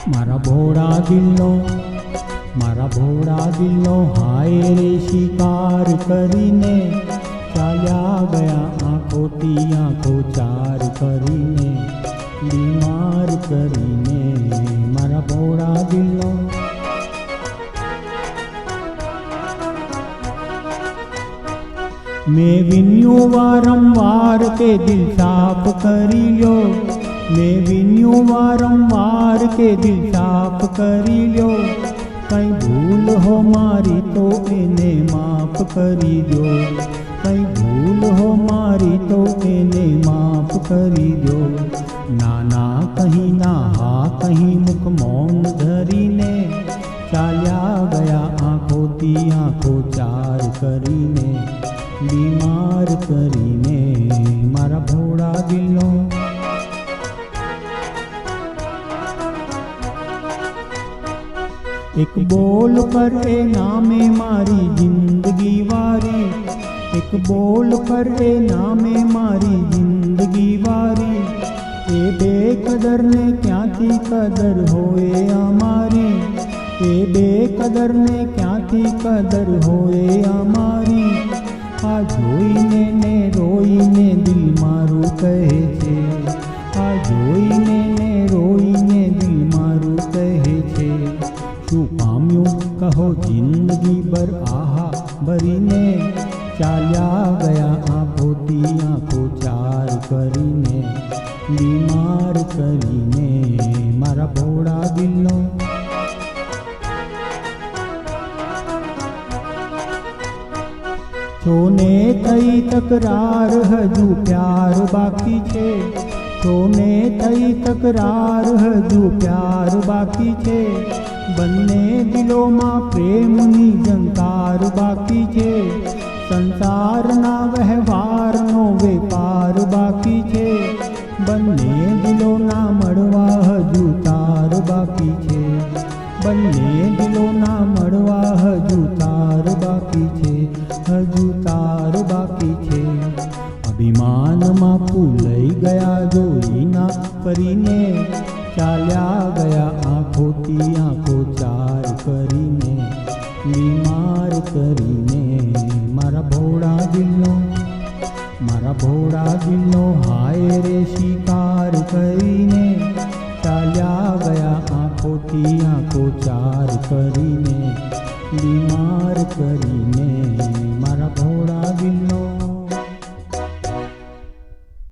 મારા ભોળા દિલનો હાય રે શિકાર કરીને ચાલ્યા ગયા આંખોથી આંખો ચાર કરીને બીમાર કરીને મારા ભોળા દિલનો મેં વિન્યું વારંવાર કે દિલ સાફ કરી લ્યો મેં વિન્યું વારંવાર કે દિલ સાફ કરી લ્યો કઈ ભૂલ હો મારી તો એને માફ કરી દો કઈ ભૂલ હો મારી તો એને માફ કરી દો ના કહી ના હા કહી મુખ મૌન ધરીને ચાલ્યા ગયા આંખોથી આંખો ચાર કરીને બીમાર કરીને મારા ભોળા દિલનો એક બોલ પર એ નામે મારી જિંદગી વારી એક બોલ પર એ નામે મારી જિંદગી વારી એ બેકદરને ક્યાંથી કદર હોય અમારી એ બેકદરને ક્યાંથી કદર હોય અમારી આ જોઈને ને રોઈને દિલ મારું કહે છે આ જોઈને ને રોઈને દિલ મારું કહે છે શું પામ્યું કહો જિંદગી ભર આહા ભરીને ચાલ્યા ગયા આંખોથી આંખો ચાર કરીને બીમાર કરીને મારા ભોળા દિલનો સોને થઈ તકરાર હજુ પ્યાર બાકી છે સોને થઈ તકરાર હજુ પ્યાર બાકી છે બંને દિલોમાં પ્રેમની ઝંકાર બાકી છે સંસારના વ્યવહારનો વેપાર બાકી છે બંને દિલોના મળવા હજુ તાર બાકી છે બંને દિલોના મળવા હજુ તાર બાકી છે હજુ તાર બાકી છે અભિમાનમાં ફૂલાઈ ગયા જોઈના કરીને ચાલ્યા ગયા આંખોથી આંખો ચાર કરીને બીમાર કરીને મારા ભોળા દિલનો હાય રે શિકાર કરીને ચાલ્યા ગયા આંખોથી આંખો ચાર કરીને બીમાર કરીને મારા ભોળા